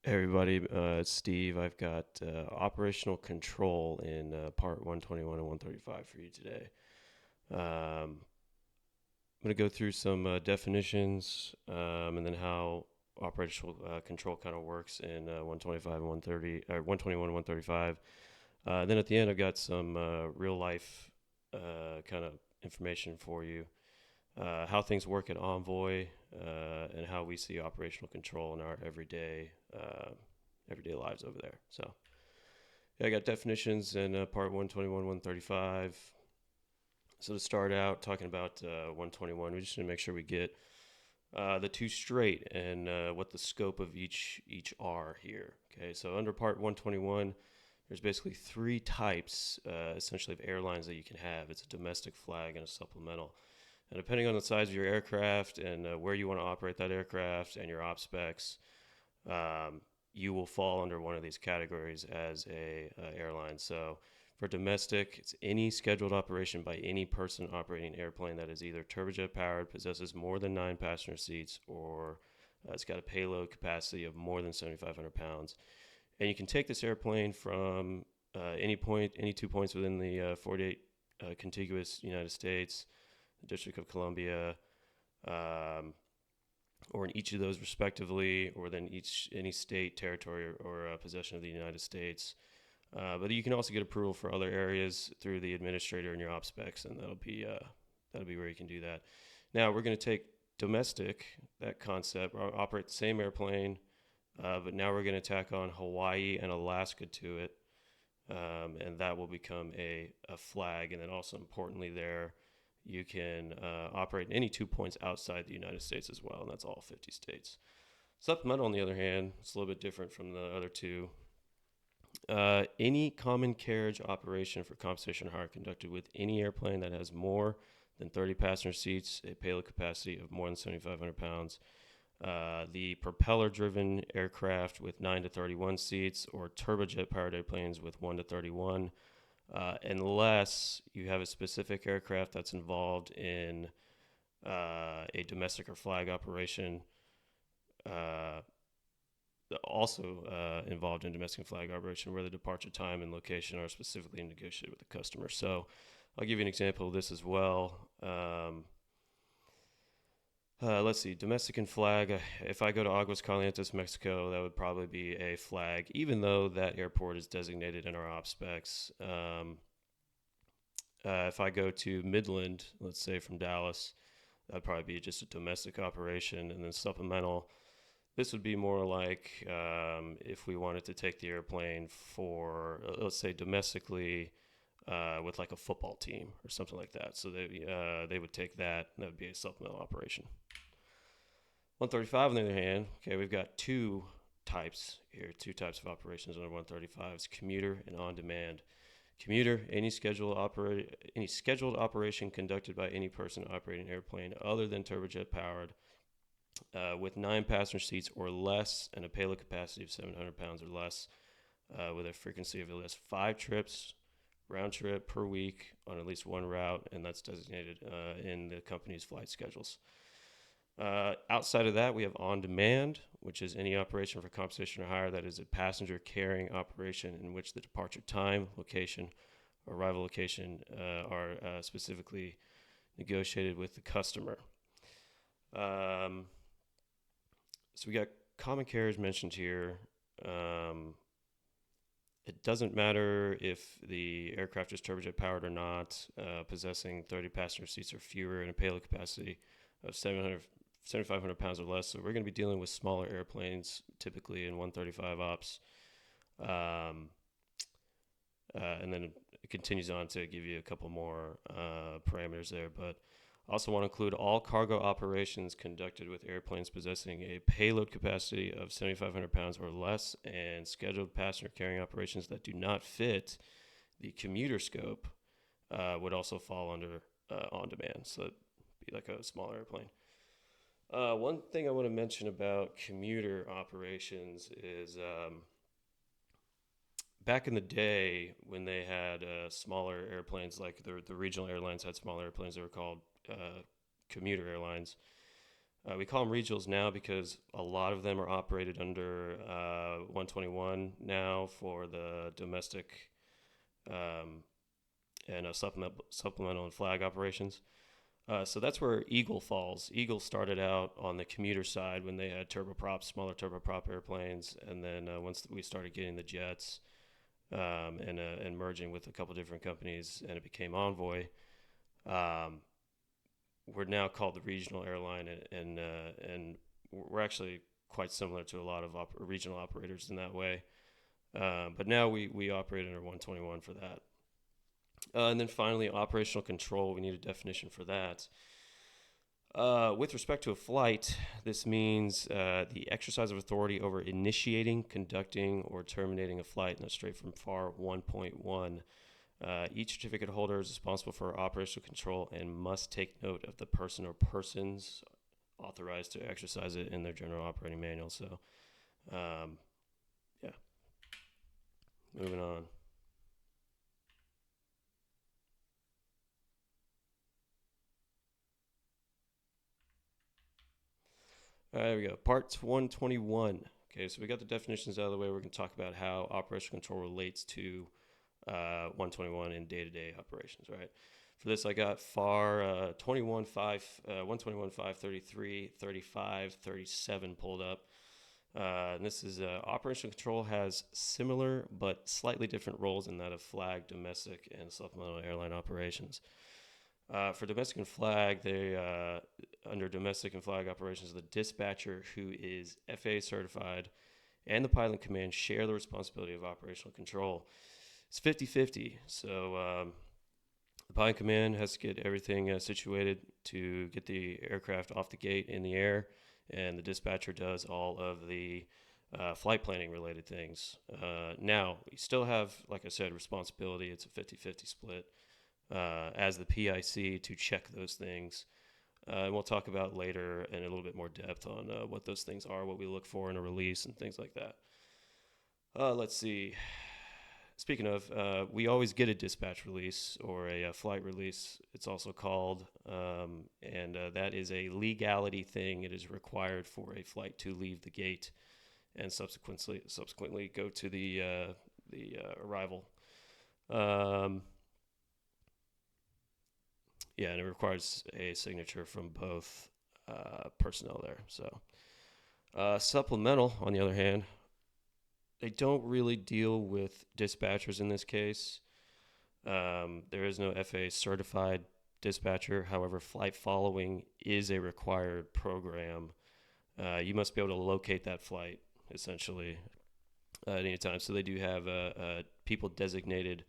Hey everybody, it's Steve. I've got operational control in part 121 and 135 for you today. I'm going to go through some definitions and then how operational control kind of works in 125 and 130, or 121 and 135. Then at the end, I've got some real life kind of information for you, how things work at Envoy, and how we see operational control in our everyday lives over there. So yeah, I got definitions in part 121, 135. So to start out talking about 121, we just need to make sure we get the two straight and what the scope of each are here. Okay, so under part 121, there's basically three types essentially of airlines that you can have. It's a domestic flag and a supplemental. And depending on the size of your aircraft and where you want to operate that aircraft and your op specs, um, you will fall under one of these categories as a airline. So for domestic, it's any scheduled operation by any person operating an airplane that is either turbojet powered, possesses more than 9 passenger seats, or it's got a payload capacity of more than 7,500 pounds. And you can take this airplane from any 2 points within the 48 contiguous United States, the District of Columbia, um, or in each of those respectively, or then any state, territory, or possession of the United States. But you can also get approval for other areas through the administrator in your op specs, and that'll be where you can do that. Now we're going to take domestic, that concept, operate the same airplane, but now we're going to tack on Hawaii and Alaska to it, and that will become a flag. And then also importantly there, you can operate in any 2 points outside the United States as well, and that's all 50 states. Supplemental, on the other hand, it's a little bit different from the other two. Any common carriage operation for compensation hire conducted with any airplane that has more than 30 passenger seats, a payload capacity of more than 7,500 pounds, the propeller driven aircraft with 9 to 31 seats, or turbojet powered airplanes with 1 to 31, unless you have a specific aircraft that's involved in a domestic or flag operation, uh, also involved in domestic and flag operation where the departure time and location are specifically negotiated with the customer. So I'll give you an example of this as well. Let's see, domestic and flag. If I go to Aguas Calientes, Mexico, that would probably be a flag, even though that airport is designated in our op specs. If I go to Midland, let's say from Dallas, that'd probably be just a domestic operation. And then supplemental, this would be more like if we wanted to take the airplane for, let's say, domestically with like a football team or something like that. So they would take that, and that would be a supplemental operation. 135, on the other hand, okay, we've got two types here, two types of operations under 135. It's commuter and on demand. Commuter, any scheduled operation conducted by any person operating an airplane other than turbojet powered, with 9 passenger seats or less and a payload capacity of 700 pounds or less, with a frequency of at least 5 trips round trip per week on at least one route, and that's designated in the company's flight schedules. Outside of that, we have on demand, which is any operation for compensation or hire that is a passenger carrying operation in which the departure time, location, or arrival location are specifically negotiated with the customer. Um, so we got common carriage mentioned here. It doesn't matter if the aircraft is turbojet powered or not, possessing 30 passenger seats or fewer and a payload capacity of 7,500 pounds or less. So we're going to be dealing with smaller airplanes, typically in 135 ops. Um, and then it continues on to give you a couple more parameters there. But I also want to include all cargo operations conducted with airplanes possessing a payload capacity of 7,500 pounds or less, and scheduled passenger carrying operations that do not fit the commuter scope would also fall under on demand. So it'd be like a smaller airplane. One thing I want to mention about commuter operations is back in the day when they had smaller airplanes, like the regional airlines had smaller airplanes, they were called commuter airlines. We call them regionals now because a lot of them are operated under 121 now for the domestic um, and supplemental and flag operations. So that's where Eagle falls. Eagle started out on the commuter side when they had turboprops, smaller turboprop airplanes, and then once we started getting the jets and merging with a couple different companies, and it became Envoy. Um, we're now called the regional airline, and we're actually quite similar to a lot of regional operators in that way. But now we operate under 121 for that. And then finally, operational control. We need a definition for that. With respect to a flight, this means the exercise of authority over initiating, conducting, or terminating a flight. And that's straight from FAR 1.1. Each certificate holder is responsible for operational control and must take note of the person or persons authorized to exercise it in their general operating manual. So, yeah, moving on. All right, there we go. Part 121. Okay, so we got the definitions out of the way. We're going to talk about how operational control relates to 121 in day-to-day operations, right? For this, I got FAR 21, 5, 121, 5, 33, 35, 37 pulled up. And this is operational control has similar but slightly different roles in that of flag, domestic, and supplemental airline operations. For domestic and flag, they under domestic and flag operations, the dispatcher who is FAA certified and the pilot command share the responsibility of operational control. It's 50-50. So the pilot command has to get everything situated to get the aircraft off the gate in the air, and the dispatcher does all of the flight planning related things. Now, you still have, like I said, responsibility. It's a 50-50 split as the PIC to check those things. And we'll talk about later in a little bit more depth on what those things are, what we look for in a release, and things like that. Let's see. Speaking of, we always get a dispatch release or a flight release, it's also called, and that is a legality thing. It is required for a flight to leave the gate and subsequently go to the arrival. Yeah, and it requires a signature from both personnel there. So, supplemental, on the other hand, they don't really deal with dispatchers in this case. There is no FAA certified dispatcher. However, flight following is a required program. You must be able to locate that flight essentially at any time. So they do have people designated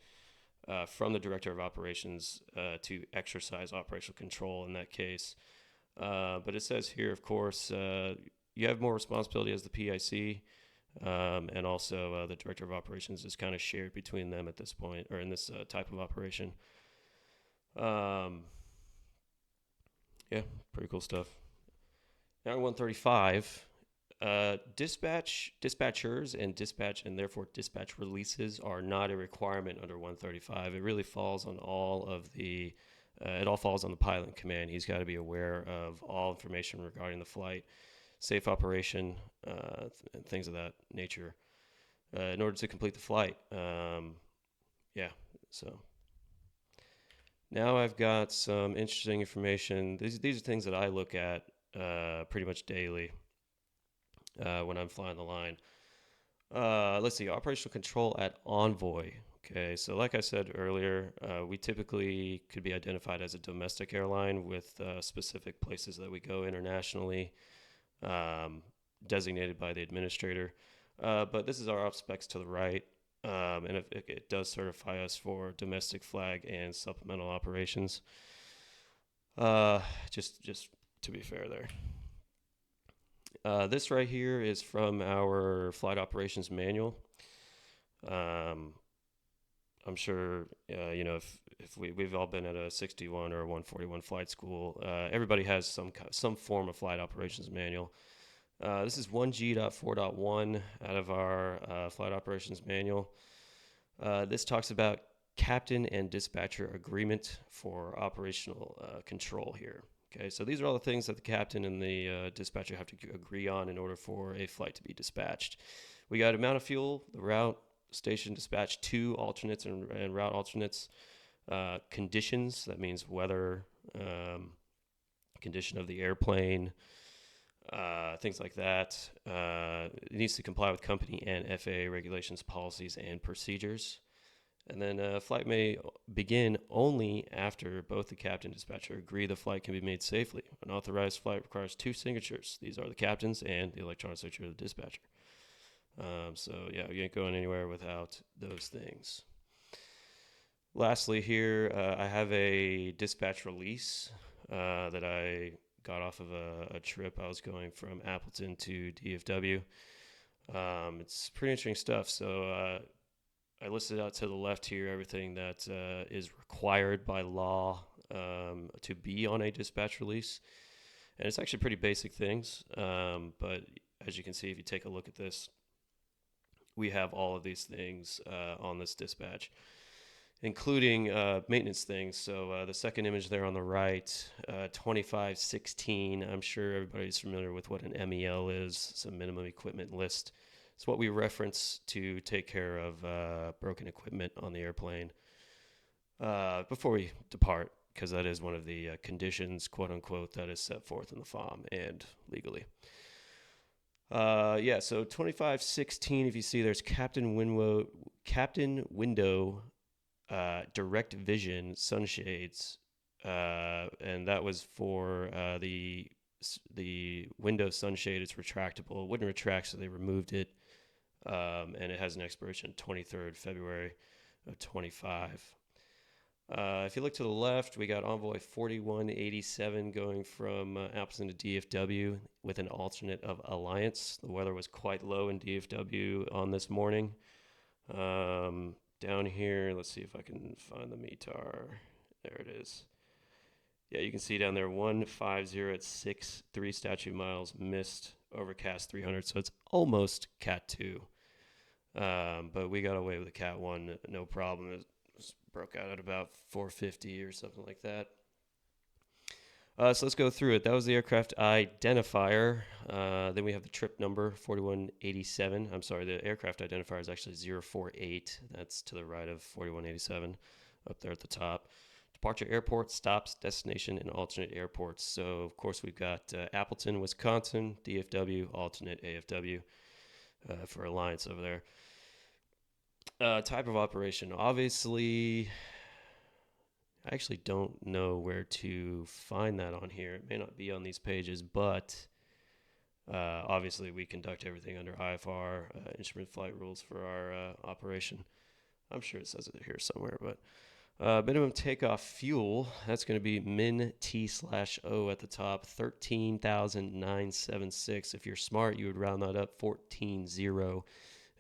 from the director of operations to exercise operational control in that case. But it says here, of course, you have more responsibility as the PIC. And also the director of operations is kind of shared between them at this point, or in this type of operation. Yeah, pretty cool stuff. Now 135, dispatchers and therefore dispatch releases are not a requirement under 135. It really falls on all of the, it all falls on the pilot in command. He's got to be aware of all information regarding the flight, safe operation, and things of that nature in order to complete the flight. Yeah, so now I've got some interesting information. These are things that I look at pretty much daily when I'm flying the line. Let's see, operational control at Envoy. Okay, so like I said earlier, we typically could be identified as a domestic airline with specific places that we go internationally, designated by the administrator. But this is our op specs to the right, and it does certify us for domestic flag and supplemental operations. Just to be fair there. This right here is from our flight operations manual. I'm sure if we've all been at a 61 or a 141 flight school, everybody has some form of flight operations manual. This is 1G.4.1 out of our flight operations manual. This talks about captain and dispatcher agreement for operational control here. Okay, so these are all the things that the captain and the dispatcher have to agree on in order for a flight to be dispatched. We got amount of fuel, the route, station dispatch, 2 alternates and route alternates, conditions, that means weather, condition of the airplane, things like that. It needs to comply with company and FAA regulations, policies, and procedures. And then flight may begin only after both the captain and dispatcher agree the flight can be made safely. An authorized flight requires 2 signatures. These are the captain's and the electronic signature of the dispatcher. So yeah, you ain't going anywhere without those things. Lastly here, I have a dispatch release that I got off of a trip. I was going from Appleton to DFW. It's pretty interesting stuff. So I listed out to the left here everything that is required by law to be on a dispatch release. And it's actually pretty basic things. But as you can see, if you take a look at this, we have all of these things on this dispatch, including maintenance things. So the second image there on the right, 2516, I'm sure everybody's familiar with what an MEL is. It's a minimum equipment list. It's what we reference to take care of broken equipment on the airplane before we depart, because that is one of the conditions, quote unquote, that is set forth in the FOM and legally. So 2516, if you see, there's Captain Window direct vision sunshades, and that was for the window sunshade. It's retractable. It wouldn't retract, so they removed it, and it has an expiration 23rd February of 25. If you look to the left, we got Envoy 4187 going from Appleton to DFW with an alternate of Alliance. The weather was quite low in DFW on this morning. Down here, let's see if I can find the METAR. There it is. Yeah, you can see down there 150 at 6, 3 statute miles, mist, overcast 300. So it's almost Cat 2. But we got away with a Cat 1, no problem. It broke out at about 450 or something like that. So let's go through it. That was the aircraft identifier. Then we have the trip number, 4187. I'm sorry, the aircraft identifier is actually 048. That's to the right of 4187, up there at the top. Departure airport, stops, destination, and alternate airports. So, of course, we've got Appleton, Wisconsin, DFW, alternate AFW for Alliance over there. Type of operation. Obviously, I actually don't know where to find that on here. It may not be on these pages, but obviously we conduct everything under IFR, instrument flight rules for our operation. I'm sure it says it here somewhere, but minimum takeoff fuel, that's going to be min T/O at the top, 13,976. If you're smart, you would round that up 14,000.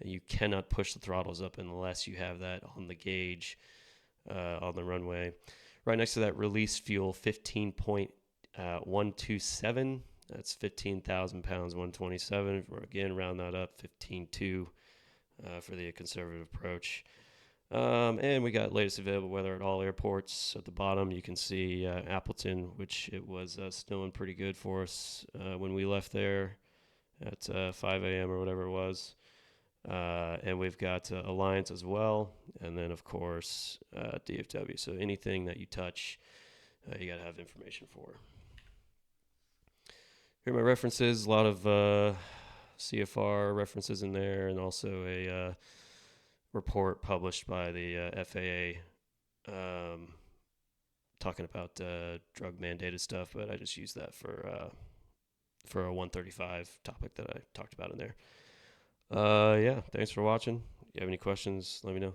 You cannot push the throttles up unless you have that on the gauge on the runway. Right next to that, release fuel, 15.127. That's 15,000 pounds, 127. Again, round that up, 15.2 for the conservative approach. And we got latest available weather at all airports. At the bottom, you can see Appleton, which it was snowing pretty good for us when we left there at 5 a.m. or whatever it was. And we've got Alliance as well. And then, of course, DFW. So anything that you touch, you got to have information for. Here are my references. A lot of CFR references in there, and also a report published by the FAA talking about drug mandated stuff, but I just used that for a 135 topic that I talked about in there. Thanks for watching. If you have any questions, let me know.